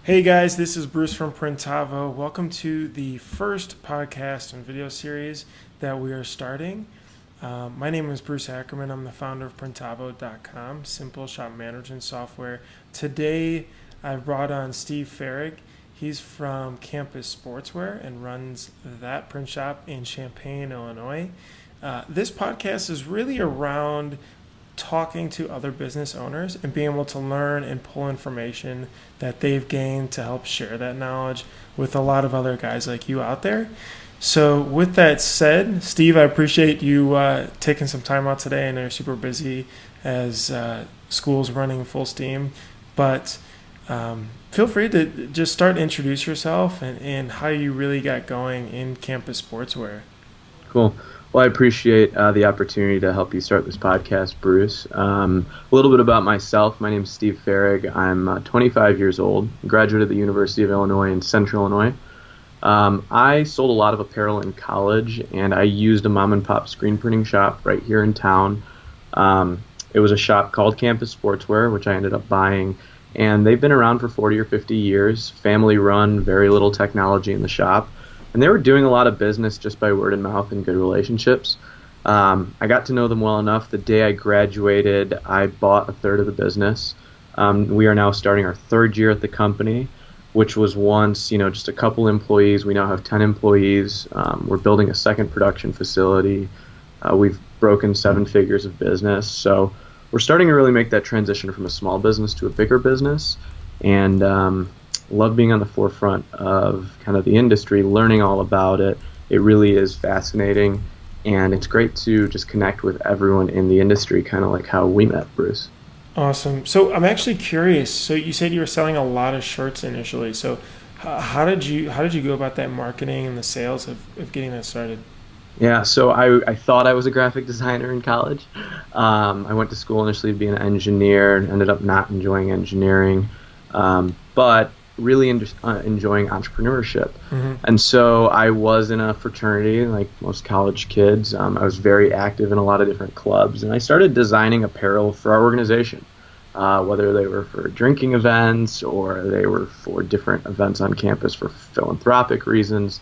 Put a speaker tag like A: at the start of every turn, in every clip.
A: Hey guys, this is Bruce from Printavo. Welcome to the first podcast and video series that we are starting. My name is Bruce Ackerman. I'm the founder of Printavo.com, simple shop management software. Today, I've brought on Steve Farrig. He's from Campus Sportswear and runs that print shop in Champaign, Illinois. This podcast is really around talking to other business owners and being able to learn and pull information that they've gained to help share that knowledge with a lot of other guys like you out there. So with that said, Steve, I appreciate you taking some time out today. I know you're super busy as school's running full steam, but feel free to just start introduce yourself and how you really got going in Campus Sportswear.
B: Cool. Well, I appreciate the opportunity to help you start this podcast, Bruce. A little bit about myself. My name is Steve Farrig. I'm 25 years old, graduate of the University of Illinois in Central Illinois. I sold a lot of apparel in college, and I used a mom-and-pop screen printing shop right here in town. It was a shop called Campus Sportswear, which I ended up buying, and they've been around for 40 or 50 years, family-run, very little technology in the shop. And they were doing a lot of business just by word of mouth and good relationships. I got to know them well enough. The day I graduated, I bought a third of the business. We are now starting our third year at the company, which was once, just a couple employees. We now have 10 employees. We're building a second production facility. We've broken 7 figures of business. So we're starting to really make that transition from a small business to a bigger business. And love being on the forefront of kind of the industry, learning all about it. It really is fascinating, and it's great to just connect with everyone in the industry, kind of like how we met, Bruce.
A: Awesome. So I'm actually curious. So you said you were selling a lot of shirts initially. So how did you go about that marketing and the sales of getting that started?
B: Yeah, so I thought I was a graphic designer in college. I went to school initially to be an engineer and ended up not enjoying engineering, but really enjoying entrepreneurship. Mm-hmm. And so I was in a fraternity like most college kids. I was very active in a lot of different clubs, and I started designing apparel for our organization, whether they were for drinking events or they were for different events on campus for philanthropic reasons.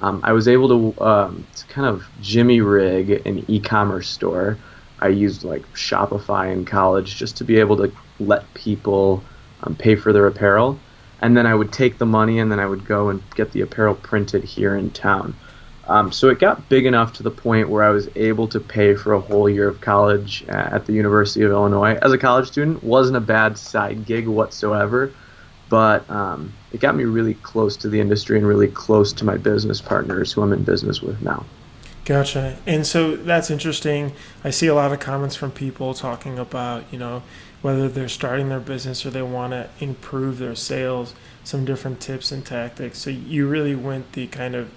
B: I was able to kind of jimmy rig an e-commerce store. I used like Shopify in college just to be able to let people pay for their apparel. And then I would take the money and then I would go and get the apparel printed here in town. So it got big enough to the point where I was able to pay for a whole year of college at the University of Illinois. As a college student, wasn't a bad side gig whatsoever, but it got me really close to the industry and really close to my business partners who I'm in business with now.
A: Gotcha. And so that's interesting. I see a lot of comments from people talking about, whether they're starting their business or they want to improve their sales, some different tips and tactics. So you really went the kind of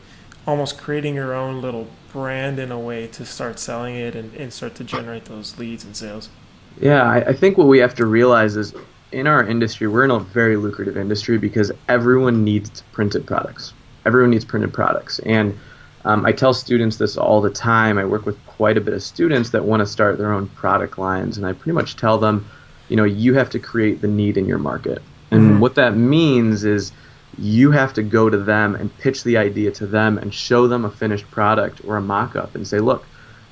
A: almost creating your own little brand in a way to start selling it and start to generate those leads and sales.
B: Yeah, I think what we have to realize is in our industry, we're in a very lucrative industry because everyone needs printed products. Everyone needs printed products. And I tell students this all the time. I work with quite a bit of students that want to start their own product lines, and I pretty much tell them, you have to create the need in your market. And what that means is you have to go to them and pitch the idea to them and show them a finished product or a mock-up and say, look,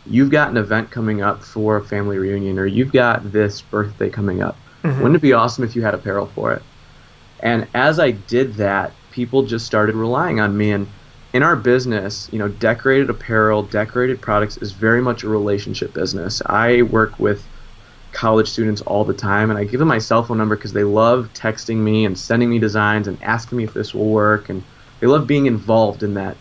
B: you've got an event coming up for a family reunion, or you've got this birthday coming up. Wouldn't it be awesome if you had apparel for it? And as I did that, people just started relying on me. And in our business, decorated apparel, decorated products is very much a relationship business. I work with college students all the time, and I give them my cell phone number because they love texting me and sending me designs and asking me if this will work, and they love being involved in that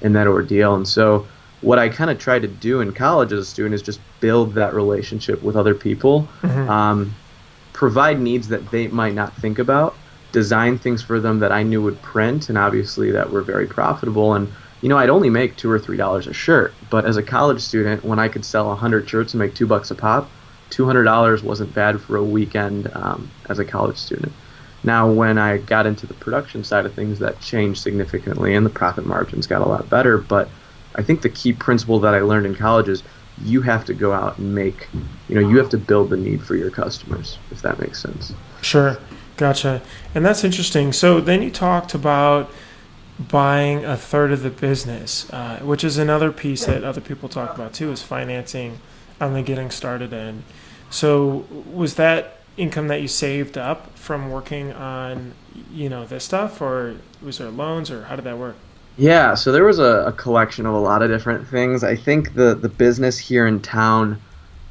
B: ordeal. And so what I kind of try to do in college as a student is just build that relationship with other people, provide needs that they might not think about, design things for them that I knew would print and obviously that were very profitable. And I'd only make $2 or $3 a shirt, but as a college student, when I could sell 100 shirts and make $2 a pop, $200 wasn't bad for a weekend as a college student. Now, when I got into the production side of things, that changed significantly and the profit margins got a lot better. But I think the key principle that I learned in college is you have to go out and you have to build the need for your customers, if that makes sense.
A: Sure. Gotcha. And that's interesting. So then you talked about buying a third of the business, which is another piece that other people talk about too, is financing on the getting started end. So was that income that you saved up from working on, this stuff, or was there loans, or how did that work?
B: Yeah, so there was a collection of a lot of different things. I think the business here in town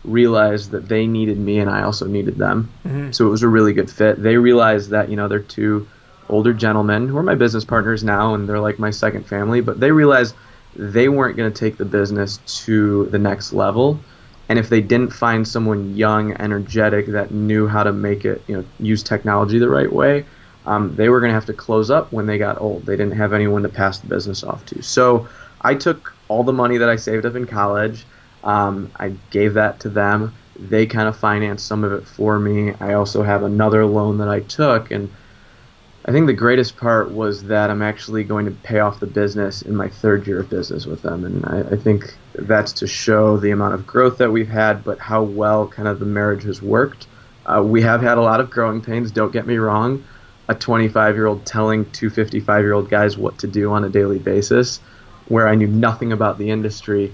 B: realized that they needed me and I also needed them.
A: Mm-hmm.
B: So it was a really good fit. They realized that, they're two older gentlemen who are my business partners now, and they're like my second family, but they realized they weren't going to take the business to the next level. And if they didn't find someone young, energetic, that knew how to make it, use technology the right way, they were going to have to close up when they got old. They didn't have anyone to pass the business off to. So I took all the money that I saved up in college. I gave that to them. They kind of financed some of it for me. I also have another loan that I took, and I think the greatest part was that I'm actually going to pay off the business in my third year of business with them. And I think that's to show the amount of growth that we've had, but how well kind of the marriage has worked. We have had a lot of growing pains, don't get me wrong. A 25-year-old telling two 55-year-old guys what to do on a daily basis, where I knew nothing about the industry,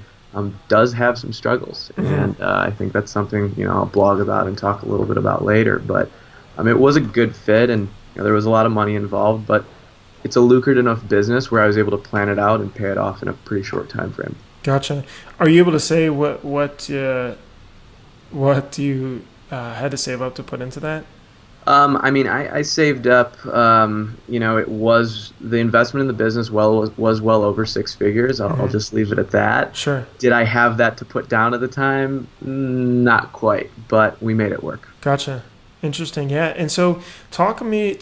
B: does have some struggles.
A: Mm-hmm.
B: And I think that's something, I'll blog about and talk a little bit about later. But it was a good fit, and there was a lot of money involved, but it's a lucrative enough business where I was able to plan it out and pay it off in a pretty short time frame.
A: Gotcha. Are you able to say what you had to save up to put into that?
B: I saved up, it was, the investment in the business was well over six figures. I'll just leave it at that.
A: Sure.
B: Did I have that to put down at the time? Not quite, but we made it work.
A: Gotcha. Interesting. Yeah. And so talk to me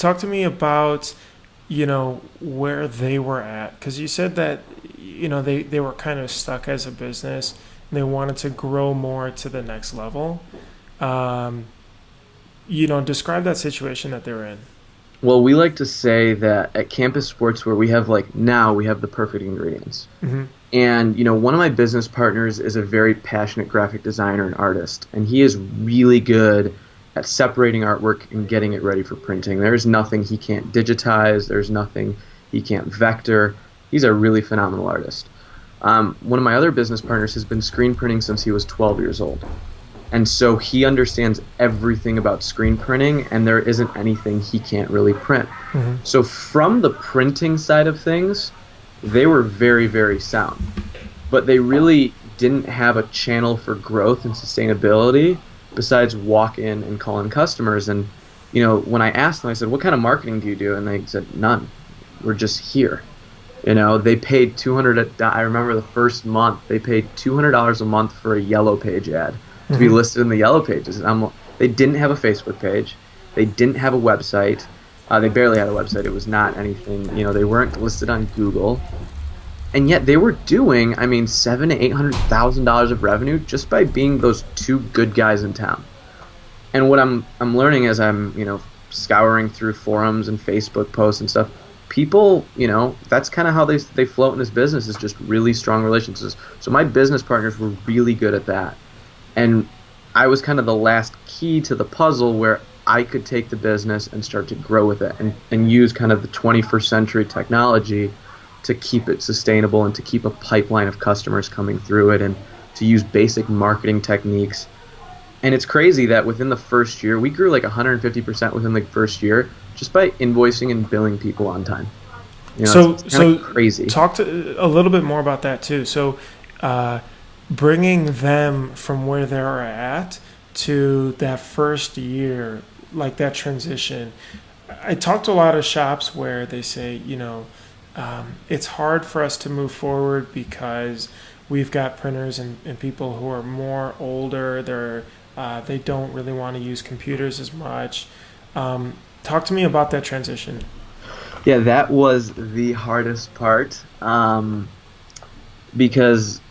A: about, where they were at. Because you said that, they were kind of stuck as a business and they wanted to grow more to the next level. Describe that situation that they were in.
B: Well, we like to say that at Campus Sportswear, we have the perfect ingredients.
A: Mm-hmm.
B: And, one of my business partners is a very passionate graphic designer and artist, and he is really good at separating artwork and getting it ready for printing. There's nothing he can't digitize. There's nothing he can't vector. He's a really phenomenal artist. One of my other business partners has been screen printing since he was 12 years old. And so he understands everything about screen printing, and there isn't anything he can't really print.
A: Mm-hmm.
B: So from the printing side of things, they were very, very sound. But they really didn't have a channel for growth and sustainability besides walk in and call in customers. And, when I asked them, I said, what kind of marketing do you do? And they said, none. We're just here. They paid $200. I remember the first month, they paid $200 a month for a Yellow Page ad to be listed in the Yellow Pages. They didn't have a Facebook page. They didn't have a website. They barely had a website. It was not anything. They weren't listed on Google. And yet they were doing, $700,000 to $800,000 of revenue just by being those two good guys in town. And what I'm learning as I'm, scouring through forums and Facebook posts and stuff, people, that's kind of how they float in this business, is just really strong relationships. So my business partners were really good at that. And I was kind of the last key to the puzzle where I could take the business and start to grow with it and use kind of the 21st century technology to keep it sustainable and to keep a pipeline of customers coming through it and to use basic marketing techniques. And it's crazy that within the first year, we grew like 150% within the first year just by invoicing and billing people on time.
A: So
B: crazy.
A: Talk a little bit more about that too. So bringing them from where they're at to that first year, like that transition. I talked to a lot of shops where they say, it's hard for us to move forward because we've got printers and people who are more older. They don't really want to use computers as much. Talk to me about that transition.
B: Yeah, that was the hardest part because,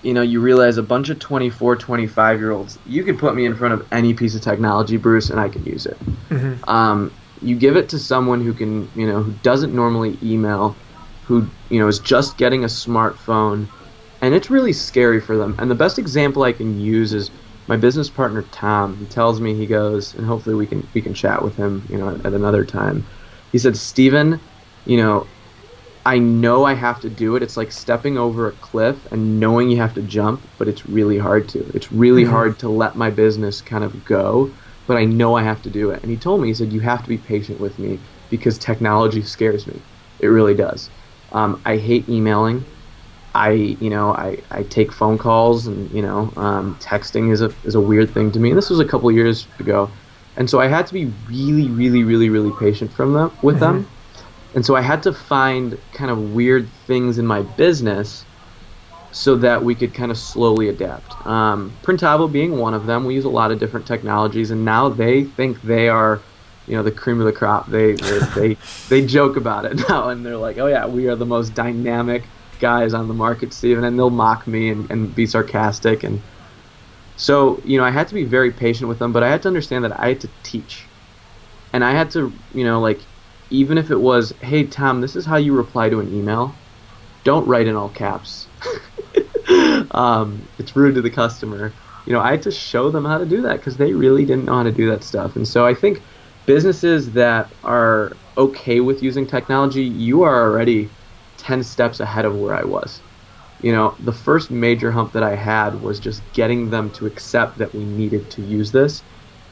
B: you realize a bunch of 24, 25-year-olds, you could put me in front of any piece of technology, Bruce, and I could use it.
A: Mm-hmm.
B: You give it to someone who can, who doesn't normally email, who, is just getting a smartphone, and it's really scary for them. And the best example I can use is my business partner Tom, he tells me, he goes, and hopefully we can chat with him, at another time. He said, Steven, I know I have to do it. It's like stepping over a cliff and knowing you have to jump, but it's really hard to. It's really hard to let my business kind of go, but I know I have to do it. And he told me, he said, you have to be patient with me because technology scares me. It really does. I hate emailing. I take phone calls, and texting is a weird thing to me. And this was a couple years ago, and so I had to be really, really, really, really patient with them. And so I had to find kind of weird things in my business so that we could kind of slowly adapt. Printavo being one of them. We use a lot of different technologies, and now they think they are, the cream of the crop. They joke about it now, and they're like, oh yeah, we are the most dynamic guys on the market, Steven, and they'll mock me and be sarcastic. And so, I had to be very patient with them, but I had to understand that I had to teach. And I had to, even if it was, hey, Tom, this is how you reply to an email, don't write in all caps. It's rude to the customer. I had to show them how to do that because they really didn't know how to do that stuff. And so I think businesses that are okay with using technology, you are already 10 steps ahead of where I was. The first major hump that I had was just getting them to accept that we needed to use this.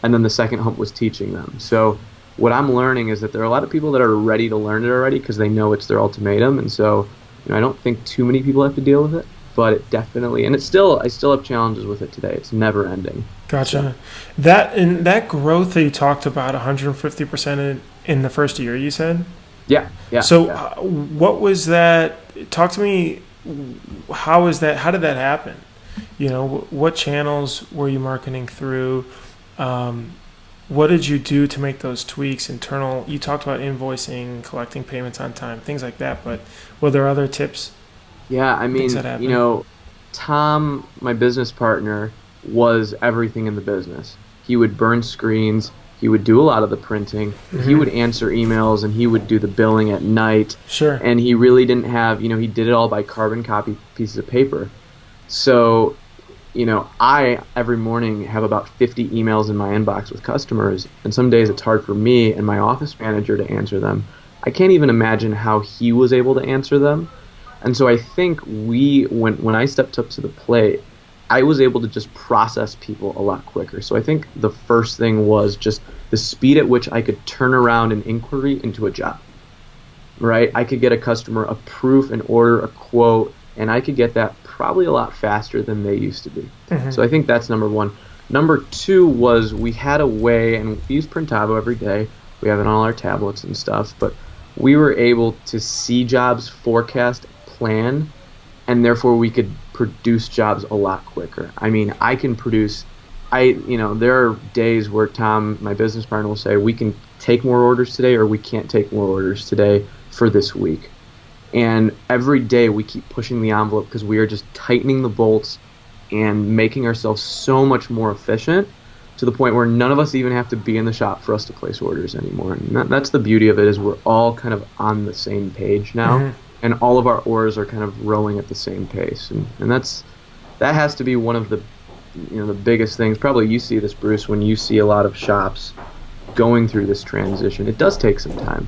B: And then the second hump was teaching them. So what I'm learning is that there are a lot of people that are ready to learn it already because they know it's their ultimatum. And so, I don't think too many people have to deal with it, but it definitely, and I still have challenges with it today. It's never ending.
A: Gotcha. So. That growth that you talked about, 150% in the first year, you said?
B: Yeah.
A: So
B: yeah.
A: What was that? Talk to me. How did that happen? What channels were you marketing through? What did you do to make those tweaks internal? You talked about invoicing, collecting payments on time, things like that, but were there other tips?
B: Yeah, I mean, Tom, my business partner, was everything in the business. He would burn screens. He would do a lot of the printing. He would answer emails, and he would do the billing at night.
A: Sure.
B: And he really didn't have, he did it all by carbon copy pieces of paper. So, I, every morning, have about 50 emails in my inbox with customers, and some days it's hard for me and my office manager to answer them. I can't even imagine how he was able to answer them. And so I think when I stepped up to the plate, I was able to just process people a lot quicker. So I think the first thing was just the speed at which I could turn around an inquiry into a job, right? I could get a customer a proof, an order, a quote, and I could get that probably a lot faster than they used to be. So I think that's number one. Number two was we had a way, and we use Printavo every day. We have it on all our tablets and stuff, but we were able to see jobs, forecast, plan, and therefore we could produce jobs a lot quicker. I mean, I can produce, there are days where Tom, my business partner, will say, we can take more orders today or we can't take more orders today for this week. And every day we keep pushing the envelope because we are just tightening the bolts and making ourselves so much more efficient to the point where none of us even have to be in the shop for us to place orders anymore. And that's the beauty of it, is we're all kind of on the same page now. And all of our orders are kind of rolling at the same pace, and that has to be one of the the biggest things. Probably you see this, Bruce, when you see a lot of shops going through this transition. It does take some time,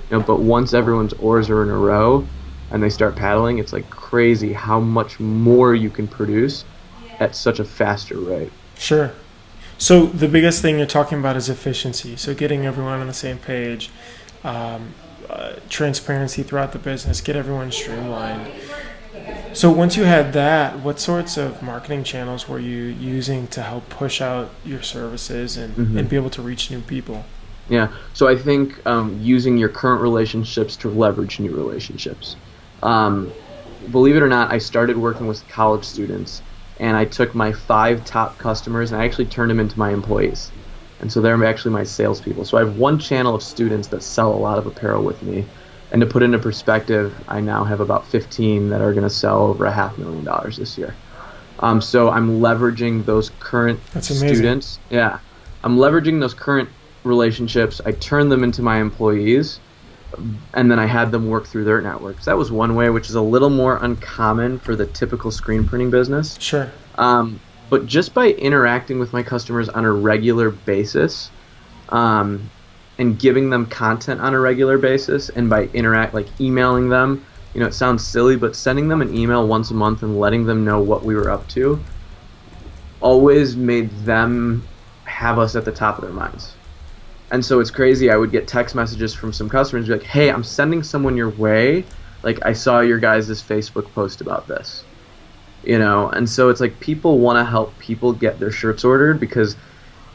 B: but once everyone's oars are in a row and they start paddling, it's like crazy how much more you can produce at such a faster rate.
A: Sure. So the biggest thing you're talking about is efficiency. So getting everyone on the same page. Transparency throughout the business, get everyone streamlined. So once you had that, what sorts of marketing channels were you using to help push out your services and be able to reach new people?
B: Yeah, so I think using your current relationships to leverage new relationships. Believe it or not, I started working with college students, and I took my 5 top customers and I actually turned them into my employees. And so they're actually my salespeople. So I have one channel of students that sell a lot of apparel with me. And to put into perspective, I now have about 15 that are going to sell over $500,000 this year. So I'm leveraging those current students. Yeah, I'm leveraging those current relationships. I turn them into my employees, and then I had them work through their networks. That was one way, which is a little more uncommon for the typical screen printing business.
A: Sure.
B: But just by interacting with my customers on a regular basis, and giving them content on a regular basis, and by emailing them, it sounds silly, but sending them an email once a month and letting them know what we were up to always made them have us at the top of their minds. And so it's crazy. I would get text messages from some customers be like, hey, I'm sending someone your way. Like, I saw your guys' Facebook post about this. And so it's like people want to help people get their shirts ordered, because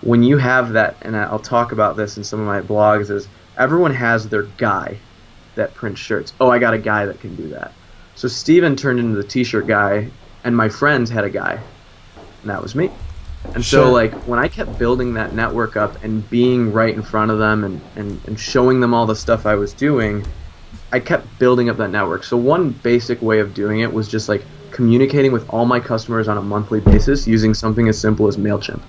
B: when you have that, and I'll talk about this in some of my blogs, is everyone has their guy that prints shirts. Oh, I got a guy that can do that. So Steven turned into the t-shirt guy, and my friends had a guy, and that was me. And
A: Sure.
B: so like when I kept building that network up and being right in front of them and showing them all the stuff I was doing, I kept building up that network. So one basic way of doing it was just like communicating with all my customers on a monthly basis using something as simple as MailChimp.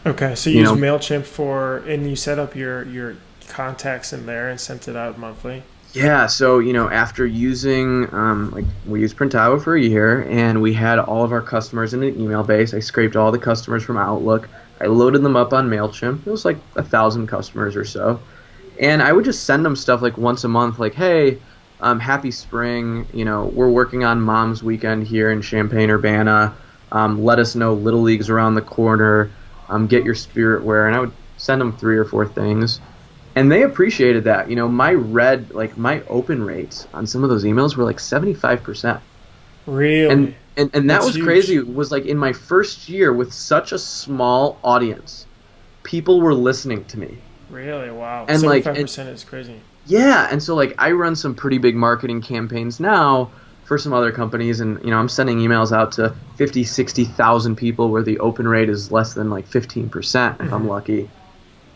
A: Okay, so you use MailChimp and you set up your contacts in there and sent it out monthly?
B: Yeah, so, after using, we used Printavo for a year, and we had all of our customers in an email base. I scraped all the customers from Outlook. I loaded them up on MailChimp. It was like 1,000 customers or so. And I would just send them stuff like once a month, like, hey, happy spring, we're working on Mom's Weekend here in Champaign-Urbana. Let us know Little League's around the corner. Get your spirit wear. And I would send them 3 or 4 things. And they appreciated that. My open rates on some of those emails were like 75%.
A: Really?
B: And that
A: That's
B: was
A: huge.
B: crazy. It was like in my first year with such a small audience, people were listening to me.
A: Really? Wow.
B: And
A: 75% is crazy.
B: Yeah, and so I run some pretty big marketing campaigns now for some other companies, and I'm sending emails out to 50, 60,000 people where the open rate is less than like 15% if I'm lucky.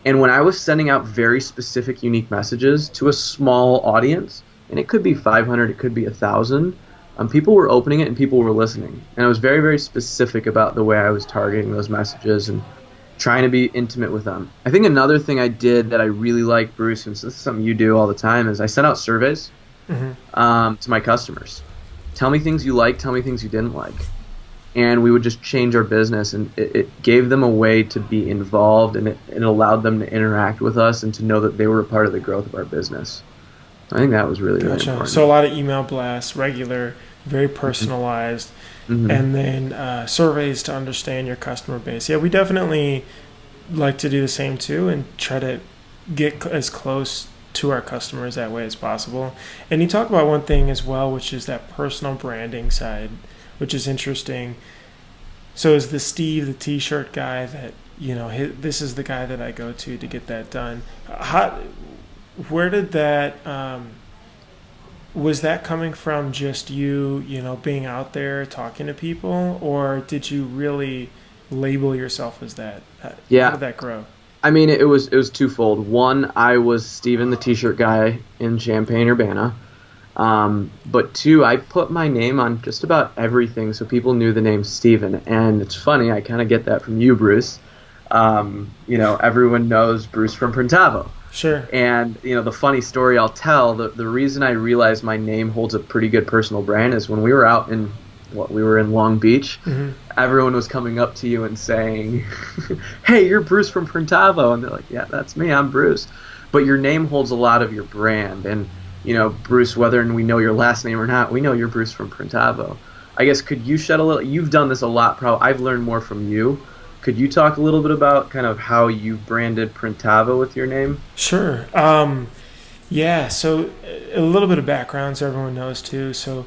B: And when I was sending out very specific, unique messages to a small audience, and it could be 500, it could be 1,000, people were opening it and people were listening. And I was very, very specific about the way I was targeting those messages and trying to be intimate with them. I think another thing I did that I really like, Bruce, and this is something you do all the time, is I sent out surveys to my customers. Tell me things you like, tell me things you didn't like. And we would just change our business, and it gave them a way to be involved, and it allowed them to interact with us and to know that they were a part of the growth of our business. I think that was really, really important.
A: So a lot of email blasts, regular, very personalized, and then surveys to understand your customer base. Yeah, we definitely like to do the same too and try to get as close to our customers that way as possible. And you talk about one thing as well, which is that personal branding side, which is interesting. So is the Steve, the t-shirt guy that, this is the guy that I go to get that done. Where did that, was that coming from just you, being out there talking to people, or did you really label yourself as that?
B: Yeah.
A: How did that grow?
B: I mean, it was twofold. One, I was Steven, the t-shirt guy in Champaign-Urbana. But 2, I put my name on just about everything, so people knew the name Steven. And it's funny, I kind of get that from you, Bruce. Everyone knows Bruce from Printavo.
A: Sure.
B: And, the funny story I'll tell, the reason I realized my name holds a pretty good personal brand is when we were out in Long Beach, everyone was coming up to you and saying, hey, you're Bruce from Printavo. And they're like, yeah, that's me, I'm Bruce. But your name holds a lot of your brand. And Bruce, whether we know your last name or not, we know you're Bruce from Printavo. I guess, could you shed a little, you've done this a lot, probably, I've learned more from you. Could you talk a little bit about kind of how you branded Printavo with your name?
A: Sure. Yeah, so a little bit of background so everyone knows too. So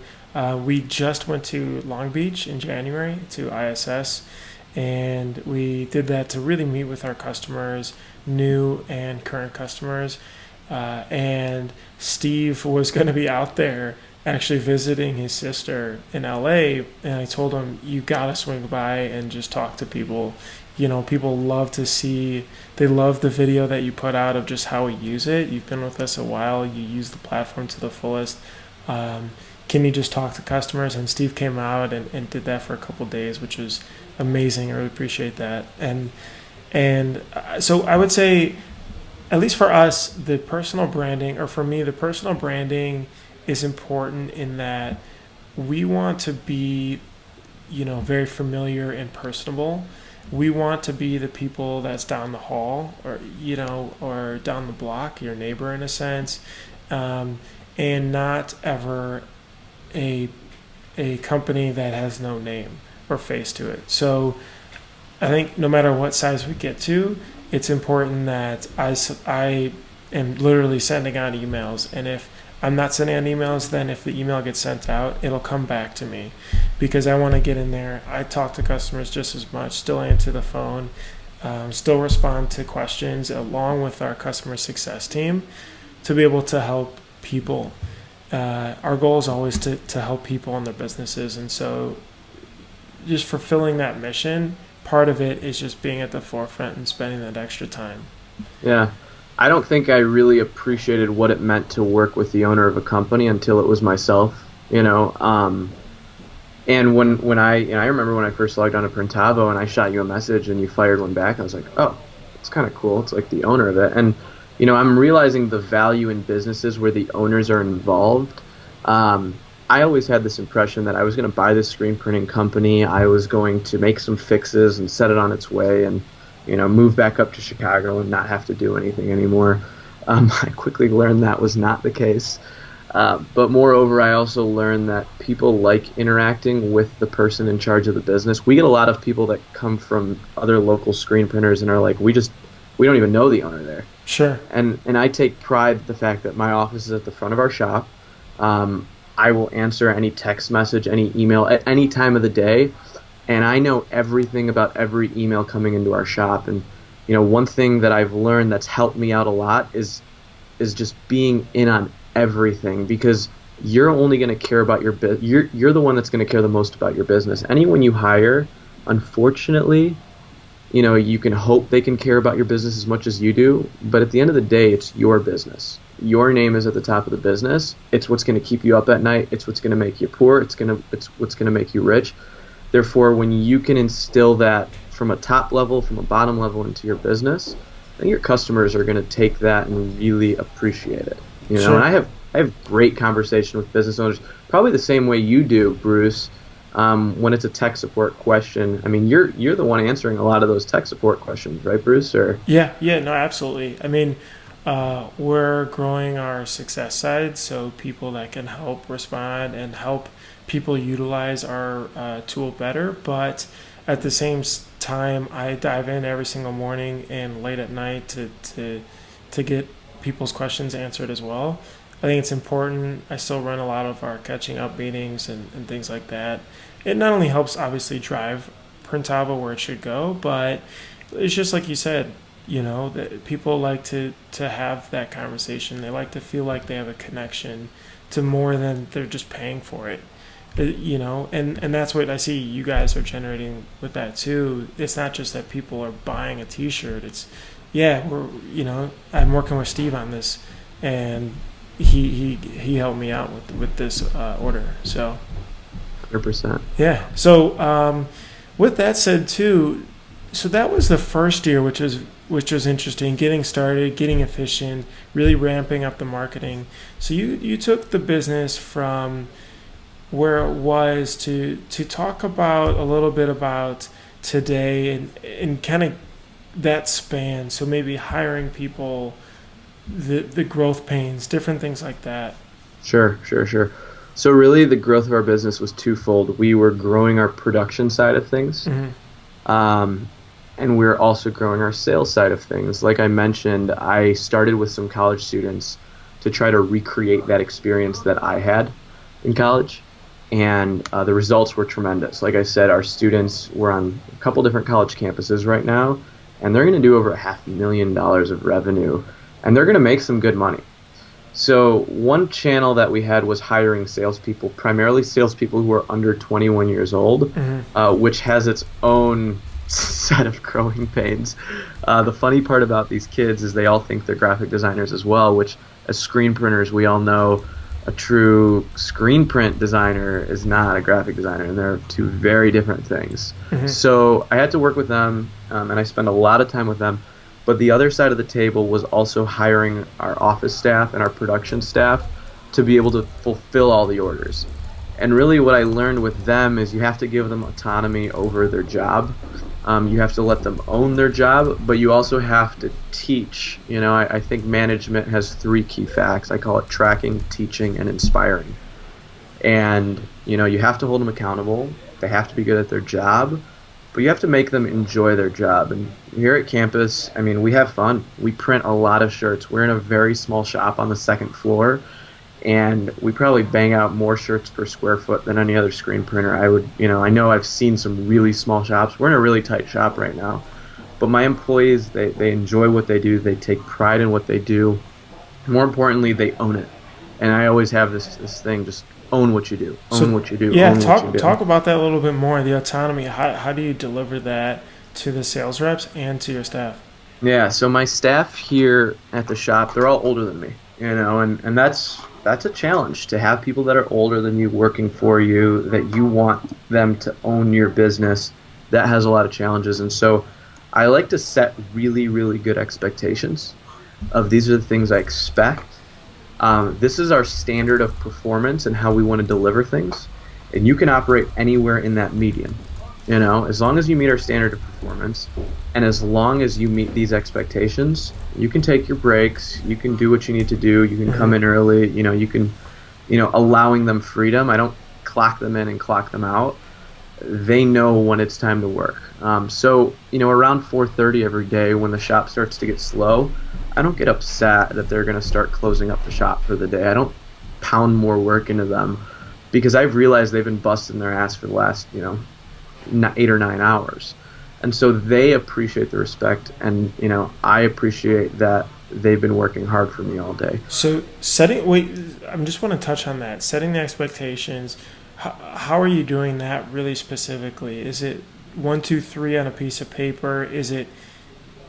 A: we just went to Long Beach in January to ISS, and we did that to really meet with our customers, new and current customers. And Steve was going to be out there actually visiting his sister in LA, and I told him, you gotta swing by and just talk to people. People love to see, they love the video that you put out of just how we use it. You've been with us a while, you use the platform to the fullest. Can you just talk to customers? And Steve came out and did that for a couple of days, which was amazing. I really appreciate that. And so I would say, at least for us, the personal branding, or for me, the personal branding is important in that we want to be very familiar and personable. We want to be the people that's down the hall, or down the block, your neighbor in a sense, and not ever a company that has no name or face to it. So I think no matter what size we get to, it's important that I am literally sending out emails. And if I'm not sending out emails, then if the email gets sent out, it'll come back to me, because I want to get in there. I talk to customers just as much, still answer the phone, still respond to questions along with our customer success team to be able to help people. Our goal is always to help people in their businesses. And so just fulfilling that mission, part of it is just being at the forefront and spending that extra time.
B: Yeah. I don't think I really appreciated what it meant to work with the owner of a company until it was myself, And when I remember when I first logged on to Printavo and I shot you a message and you fired one back, I was like, oh, it's kind of cool. It's like the owner of it. And, I'm realizing the value in businesses where the owners are involved. I always had this impression that I was going to buy this screen printing company. I was going to make some fixes and set it on its way and, move back up to Chicago and not have to do anything anymore. I quickly learned that was not the case. But moreover, I also learned that people like interacting with the person in charge of the business. We get a lot of people that come from other local screen printers and are like, we don't even know the owner there.
A: Sure.
B: And I take pride in the fact that my office is at the front of our shop. I will answer any text message, any email at any time of the day. And I know everything about every email coming into our shop. And, one thing that I've learned that's helped me out a lot is just being in on everything, because you're only going to care about your business. You're the one that's going to care the most about your business. Anyone you hire, unfortunately, you can hope they can care about your business as much as you do. But at the end of the day, it's your business. Your name is at the top of the business. It's what's going to keep you up at night. It's what's going to make you poor. It's what's going to make you rich. Therefore, when you can instill that from a top level, from a bottom level into your business, then your customers are going to take that and really appreciate it.
A: Sure.
B: And I have great conversation with business owners, probably the same way you do, Bruce. When it's a tech support question, I mean, you're the one answering a lot of those tech support questions, right, Bruce? Or
A: yeah, no, absolutely. I mean, we're growing our success side, so people that can help respond and help people utilize our tool better. But at the same time, I dive in every single morning and late at night to get people's questions answered as well. I think it's important. I still run a lot of our catching up meetings and things like that. It not only helps obviously drive Printavo where it should go, but it's just like you said, that people like to have that conversation. They like to feel like they have a connection to more than they're just paying for it. And that's what I see you guys are generating with that too. It's not just that people are buying a t-shirt. It's, I'm working with Steve on this, and he helped me out with this order. So
B: 100%.
A: Yeah. So with that said too, so that was the first year, which was interesting, getting started, getting efficient, really ramping up the marketing. So you took the business from where it was to talk about a little bit about today and kind of that span. So maybe hiring people, the growth pains, different things like that.
B: Sure. So really the growth of our business was twofold. We were growing our production side of things, and we were also growing our sales side of things. Like I mentioned, I started with some college students to try to recreate that experience that I had in college, and the results were tremendous. Like I said, our students were on a couple different college campuses right now, and they're going to do over $500,000 of revenue, and they're going to make some good money. So one channel that we had was hiring salespeople, primarily salespeople who are under 21 years old, which has its own set of growing pains. The funny part about these kids is they all think they're graphic designers as well, which as screen printers, we all know a true screen print designer is not a graphic designer, and they're two very different things. So I had to work with them, and I spent a lot of time with them. But the other side of the table was also hiring our office staff and our production staff to be able to fulfill all the orders. And really what I learned with them is you have to give them autonomy over their job. You have to let them own their job, but you also have to teach. I think management has 3 key facts. I call it tracking, teaching, and inspiring. And, you have to hold them accountable. They have to be good at their job, but you have to make them enjoy their job. And here at campus, we have fun. We print a lot of shirts. We're in a very small shop on the 2nd floor, and we probably bang out more shirts per square foot than any other screen printer. I know I've seen some really small shops. We're in a really tight shop right now, but my employees, they enjoy what they do. They take pride in what they do. More importantly, they own it. And I always have this thing, just own what you do. Own what you do.
A: Yeah,
B: own what you do.
A: Talk about that a little bit more, the autonomy. How do you deliver that to the sales reps and to your staff?
B: Yeah, so my staff here at the shop, they're all older than me, and that's a challenge to have people that are older than you working for you, that you want them to own your business. That has a lot of challenges. And so I like to set really, really good expectations of these are the things I expect. This is our standard of performance and how we want to deliver things. And you can operate anywhere in that medium. As long as you meet our standard of performance, and as long as you meet these expectations, you can take your breaks, you can do what you need to do, you can come in early, you can, allowing them freedom. I don't clock them in and clock them out. They know when it's time to work. So around 4:30 every day when the shop starts to get slow, I don't get upset that they're going to start closing up the shop for the day. I don't pound more work into them, because I've realized they've been busting their ass for the last, 8 or 9 hours. And so they appreciate the respect, and I appreciate that they've been working hard for me all day.
A: So I just want to touch on that. Setting the expectations. How are you doing that really specifically? Is it 1, 2, 3 on a piece of paper? Is it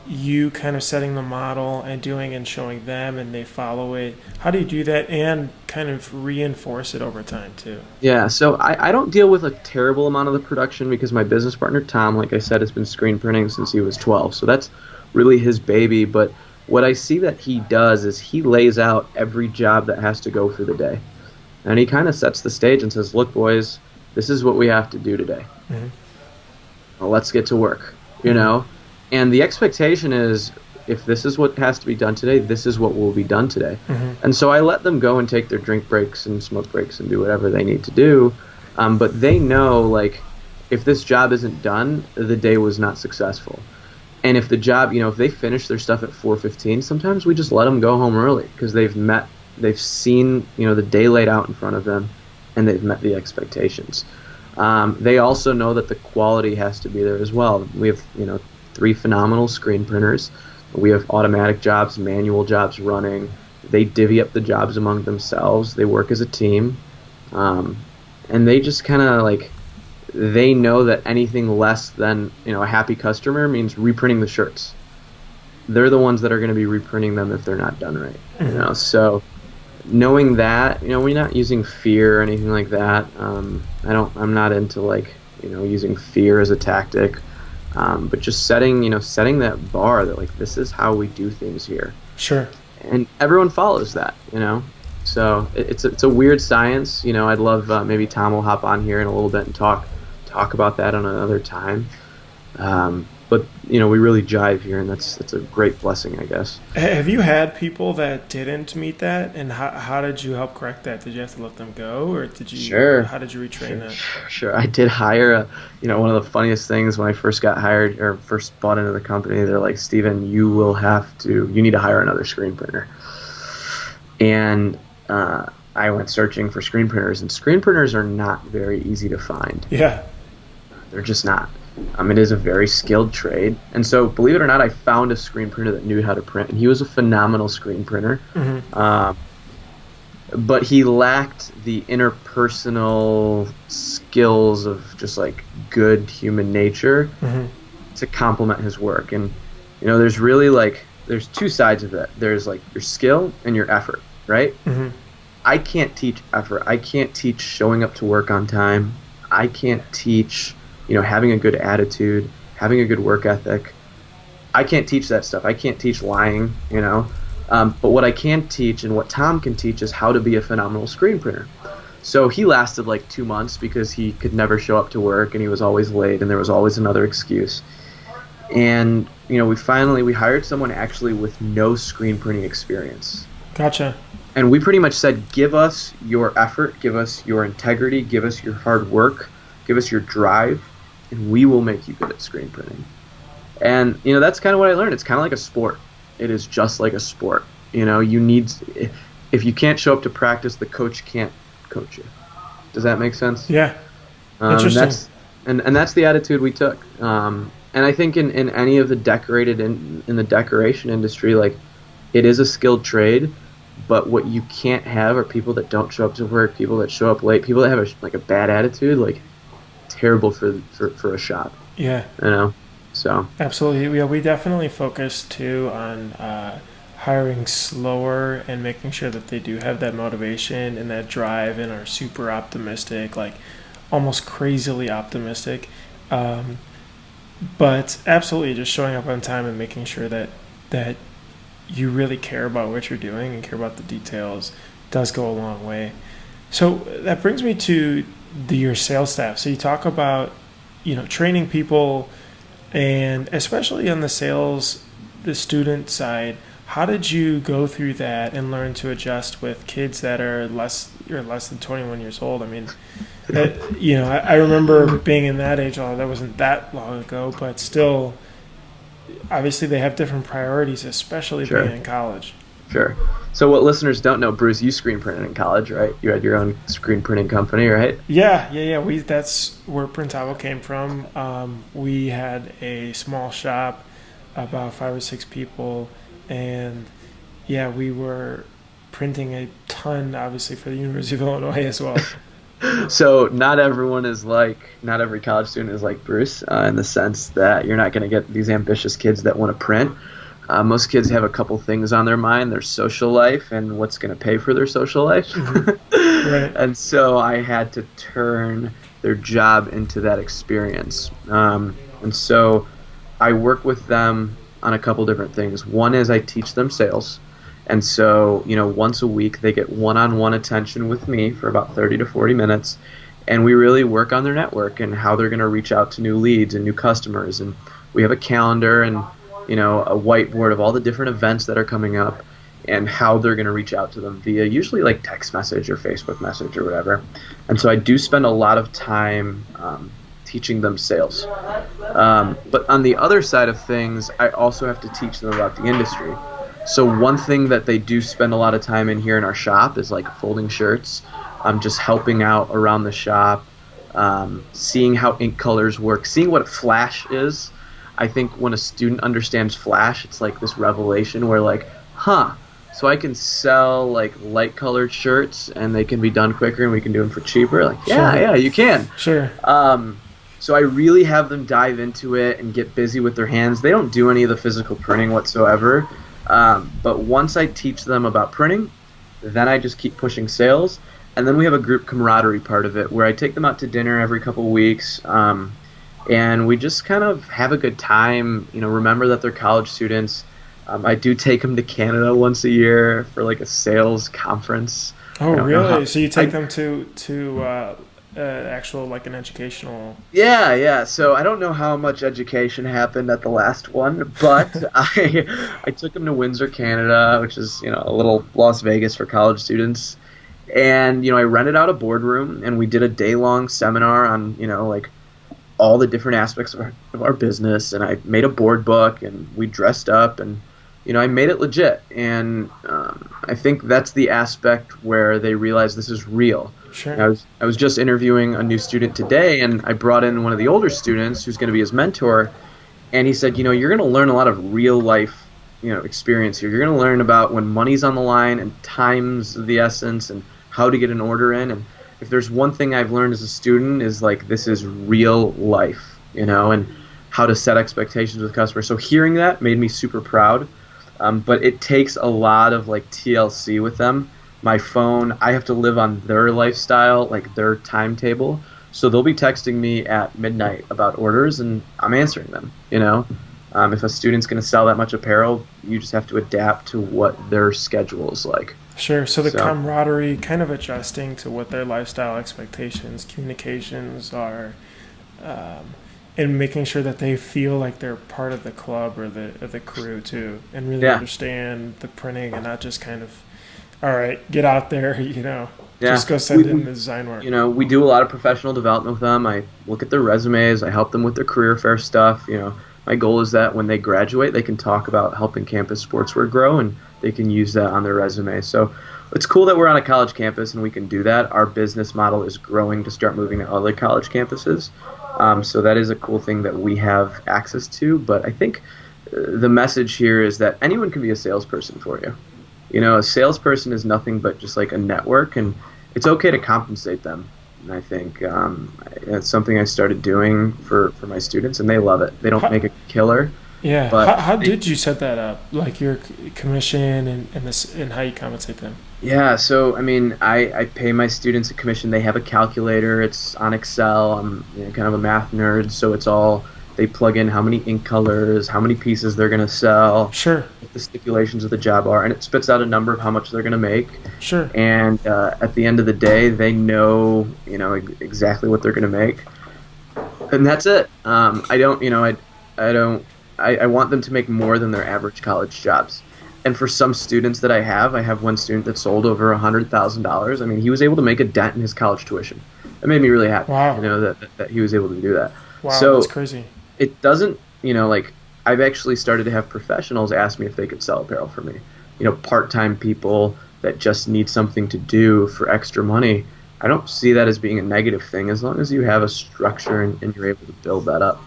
A: you kind of setting the model and doing and showing them and they follow it? How do you do that and kind of reinforce it over time too?
B: Yeah, so I don't deal with a terrible amount of the production, because my business partner Tom, like I said, has been screen printing since he was 12. So that's really his baby. But what I see that he does is he lays out every job that has to go for the day. And he kind of sets the stage and says, look, boys, this is what we have to do today. Mm-hmm. Well, let's get to work, And the expectation is, if this is what has to be done today, this is what will be done today. Mm-hmm. And so I let them go and take their drink breaks and smoke breaks and do whatever they need to do. But they know, if this job isn't done, the day was not successful. And if the job, if they finish their stuff at 4:15, sometimes we just let them go home early, because they've seen, the day laid out in front of them, and they've met the expectations. They also know that the quality has to be there as well. We have, 3 phenomenal screen printers. We have automatic jobs, manual jobs running. They divvy up the jobs among themselves. They work as a team. And they just kind of they know that anything less than, a happy customer means reprinting the shirts. They're the ones that are going to be reprinting them if they're not done right.
A: Mm-hmm.
B: So knowing that, we're not using fear or anything like that. I'm not into using fear as a tactic. But just setting that bar that this is how we do things here.
A: Sure.
B: And everyone follows that, So it's a weird science. I'd love maybe Tom will hop on here in a little bit and talk about that on another time. But we really jive here, and that's a great blessing, I guess.
A: Have you had people that didn't meet that, and how did you help correct that? Did you have to let them go, or did you?
B: Sure.
A: How did you retrain that?
B: Sure. I did hire one of the funniest things when I first got hired or first bought into the company. They're like, Steven, you need to hire another screen printer. And I went searching for screen printers, and screen printers are not very easy to find.
A: Yeah.
B: They're just not. It is a very skilled trade. And so, believe it or not, I found a screen printer that knew how to print, and he was a phenomenal screen printer. Mm-hmm. But he lacked the interpersonal skills of just good human nature mm-hmm. to complement his work. And, there's really there's 2 sides of it. There's your skill and your effort, right? Mm-hmm. I can't teach effort. I can't teach showing up to work on time. I can't teach having a good attitude, having a good work ethic. I can't teach that stuff. I can't teach lying, But what I can teach and what Tom can teach is how to be a phenomenal screen printer. So he lasted like 2 months because he could never show up to work and he was always late and there was always another excuse. And, we hired someone actually with no screen printing experience.
A: Gotcha.
B: And we pretty much said, give us your effort, give us your integrity, give us your hard work, give us your drive, and we will make you good at screen printing. And, that's kind of what I learned. It's kind of like a sport. It is just like a sport. If you can't show up to practice, the coach can't coach you. Does that make sense?
A: Yeah. Interesting.
B: And that's the attitude we took. And I think in any of the in the decoration industry, like, it is a skilled trade, but what you can't have are people that don't show up to work, people that show up late, people that have a bad attitude, like, terrible for a shop.
A: Yeah.
B: So. Absolutely.
A: Yeah, we definitely focus too on hiring slower and making sure that they do have that motivation and that drive and are super optimistic, like almost crazily optimistic. But absolutely just showing up on time and making sure that you really care about what you're doing and care about the details does go a long way. So that brings me to your sales staff. So you talk about, training people, and especially on the student side, how did you go through that and learn to adjust with kids that are less than 21 years old? I mean, I remember being in that age, although that wasn't that long ago, but still, obviously they have different priorities, especially
B: Sure.
A: being in college.
B: Sure. So what listeners don't know, Bruce, you screen printed in college, right? You had your own screen printing company, right?
A: Yeah. That's where Printavo came from. We had a small shop, about 5 or 6 people, and we were printing a ton, obviously, for the University of Illinois as well.
B: So not every college student is like Bruce, in the sense that you're not going to get these ambitious kids that want to print. Most kids have a couple things on their mind: their social life and what's going to pay for their social life.
A: Mm-hmm. Right.
B: And so I had to turn their job into that experience. And so I work with them on a couple different things. One is I teach them sales. And so, once a week they get one-on-one attention with me for about 30 to 40 minutes. And we really work on their network and how they're going to reach out to new leads and new customers. And we have a calendar and, a whiteboard of all the different events that are coming up and how they're going to reach out to them via usually like text message or Facebook message or whatever. And so I do spend a lot of time teaching them sales. But on the other side of things, I also have to teach them about the industry. So one thing that they do spend a lot of time in here in our shop is like folding shirts. Just helping out around the shop, seeing how ink colors work, seeing what flash is. I think when a student understands flash, it's like this revelation where like, so I can sell like light colored shirts and they can be done quicker and we can do them for cheaper. Like, yeah, you can.
A: Sure.
B: So I really have them dive into it and get busy with their hands. They don't do any of the physical printing whatsoever. But once I teach them about printing, then I just keep pushing sales. And then we have a group camaraderie part of it where I take them out to dinner every couple of weeks. And we just kind of have a good time, remember that they're college students. I do take them to Canada once a year for like a sales conference.
A: Oh, really? So you take them to actual, like an educational...
B: Yeah. So I don't know how much education happened at the last one, but I took them to Windsor, Canada, which is, a little Las Vegas for college students. And, I rented out a boardroom and we did a day-long seminar on, like all the different aspects of our business. And I made a board book and we dressed up and, I made it legit. And I think that's the aspect where they realize this is real.
A: Sure.
B: I was just interviewing a new student today, and I brought in one of the older students who's going to be his mentor, and he said, you're going to learn a lot of real life, experience here. You're going to learn about when money's on the line and time's the essence and how to get an order in. And if there's one thing I've learned as a student is like this is real life, and how to set expectations with customers. So hearing that made me super proud. But it takes a lot of like TLC with them. My phone, I have to live on their lifestyle, like their timetable. So they'll be texting me at midnight about orders and I'm answering them, If a student's going to sell that much apparel, you just have to adapt to what their schedule is like.
A: Sure. So the camaraderie, kind of adjusting to what their lifestyle expectations, communications are, and making sure that they feel like they're part of the club or the crew too, and really understand the printing and not just kind of, all right, get out there, just go send in the design work.
B: We do a lot of professional development with them. I look at their resumes. I help them with their career fair stuff. My goal is that when they graduate, they can talk about helping campus sportswear grow, and they can use that on their resume. So it's cool that we're on a college campus and we can do that. Our business model is growing to start moving to other college campuses. So that is a cool thing that we have access to. But I think the message here is that anyone can be a salesperson for you. A salesperson is nothing but just like a network, and it's okay to compensate them. And I think it's something I started doing for my students, and they love it. They don't make a killer.
A: Yeah.
B: But
A: how did you set that up? Like your commission and how you compensate them?
B: Yeah. So, I pay my students a commission. They have a calculator. It's on Excel. I'm kind of a math nerd, so it's all, they plug in how many ink colors, how many pieces they're going to sell.
A: Sure.
B: What the stipulations of the job are, and it spits out a number of how much they're going to make.
A: Sure.
B: And at the end of the day, they know, exactly what they're going to make. And that's it. I want them to make more than their average college jobs. And for some students that I have one student that sold over $100,000. He was able to make a dent in his college tuition. It made me really happy.
A: Wow.
B: That he was able to do that.
A: Wow,
B: so
A: that's crazy.
B: It doesn't, I've actually started to have professionals ask me if they could sell apparel for me. Part-time people that just need something to do for extra money. I don't see that as being a negative thing as long as you have a structure and you're able to build that up.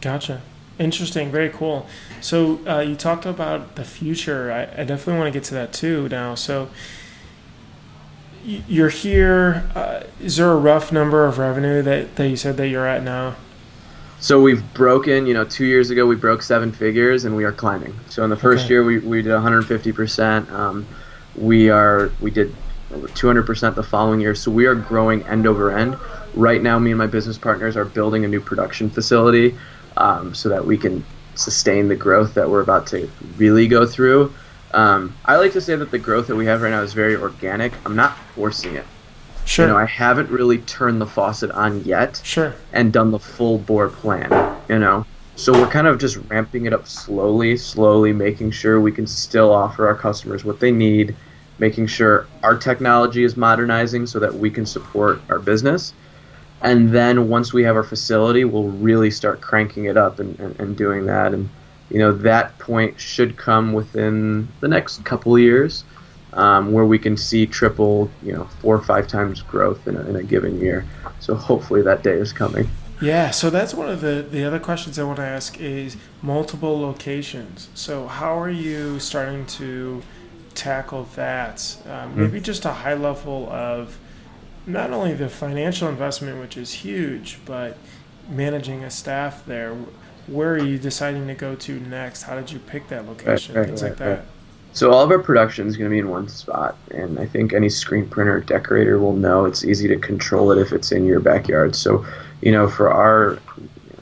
A: Gotcha. Interesting. Very cool. So you talked about the future. I definitely want to get to that too now. So you're here. Is there a rough number of revenue that you said that you're at now?
B: So we've broken, 2 years ago we broke 7 figures and we are climbing. So in the first year we did 150%. We did over 200% the following year. So we are growing end over end. Right now, me and my business partners are building a new production facility so that we can sustain the growth that we're about to really go through. I like to say that the growth that we have right now is very organic. I'm not forcing it.
A: Sure.
B: I haven't really turned the faucet on yet.
A: Sure. And
B: done the full bore plan, So we're kind of just ramping it up slowly, making sure we can still offer our customers what they need, making sure our technology is modernizing so that we can support our business. And then once we have our facility, we'll really start cranking it up and doing that. And, that point should come within the next couple of years. Where we can see triple, 4 or 5 times growth in a given year. So hopefully that day is coming.
A: Yeah, so that's one of the other questions I want to ask is multiple locations. So how are you starting to tackle that? Maybe just a high level of not only the financial investment, which is huge, but managing a staff there. Where are you deciding to go to next? How did you pick that location? Things like that.
B: So all of our production is going to be in one spot, and I think any screen printer or decorator will know it's easy to control it if it's in your backyard. So, for our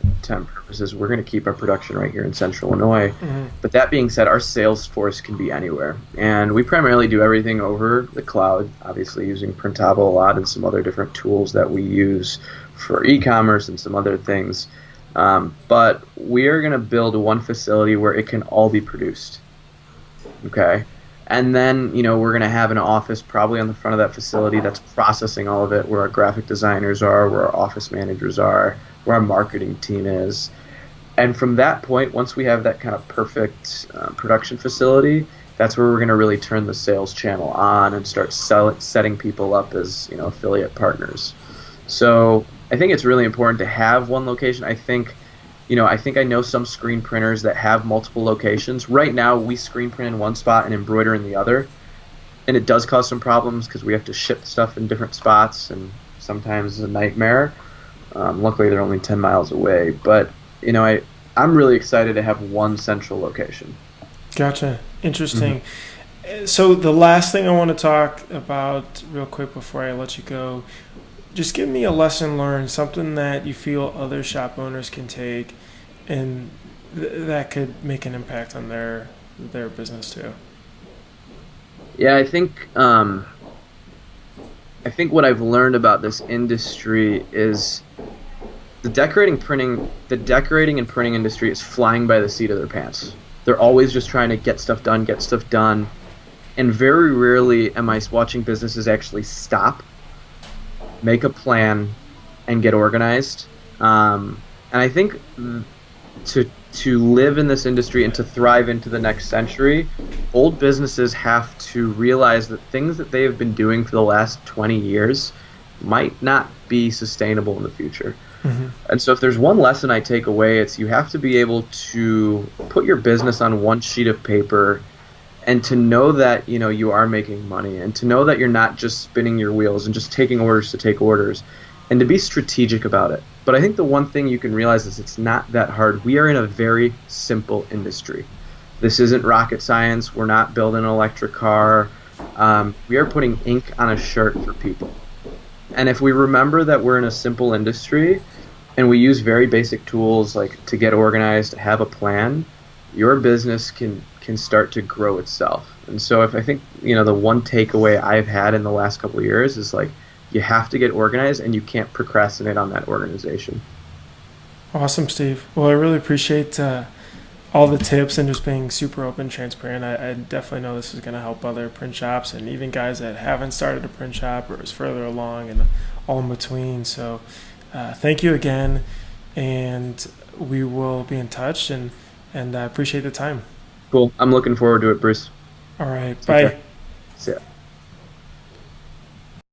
B: intent purposes, we're going to keep our production right here in Central Illinois. Mm-hmm. But that being said, our sales force can be anywhere, and we primarily do everything over the cloud, obviously using Printavo a lot and some other different tools that we use for e-commerce and some other things. But we are going to build one facility where it can all be produced. Okay. And then, we're going to have an office probably on the front of that facility that's processing all of it, where our graphic designers are, where our office managers are, where our marketing team is. And from that point, once we have that kind of perfect production facility, that's where we're going to really turn the sales channel on and start setting people up as, affiliate partners. So I think it's really important to have one location. I think I know some screen printers that have multiple locations. Right now, we screen print in one spot and embroider in the other. And it does cause some problems because we have to ship stuff in different spots, and sometimes it's a nightmare. Luckily, they're only 10 miles away. But, I'm really excited to have one central location.
A: Gotcha. Interesting. Mm-hmm. So the last thing I want to talk about real quick before I let you go, just give me a lesson learned, something that you feel other shop owners can take and that could make an impact on their business too.
B: Yeah, I think what I've learned about this industry is the decorating and printing industry is flying by the seat of their pants. They're always just trying to get stuff done, and very rarely am I watching businesses actually stop, make a plan, and get organized. And I think to live in this industry and to thrive into the next century, old businesses have to realize that things that they have been doing for the last 20 years might not be sustainable in the future.
A: Mm-hmm.
B: And so if there's one lesson I take away, it's you have to be able to put your business on one sheet of paper and to know that, you are making money, and to know that you're not just spinning your wheels and just taking orders to take orders, and to be strategic about it. But I think the one thing you can realize is it's not that hard. We are in a very simple industry. This isn't rocket science. We're not building an electric car. We are putting ink on a shirt for people. And if we remember that we're in a simple industry and we use very basic tools like to get organized, to have a plan, your business can start to grow itself. And so if I think, the one takeaway I've had in the last couple of years is like, you have to get organized and you can't procrastinate on that organization.
A: Awesome, Steve. Well, I really appreciate all the tips and just being super open, transparent. I definitely know this is going to help other print shops and even guys that haven't started a print shop or is further along and all in between. So thank you again, and we will be in touch, and I appreciate the time.
B: Cool. I'm looking forward to it, Bruce.
A: All right.
B: Take
A: Bye.
B: care. See ya.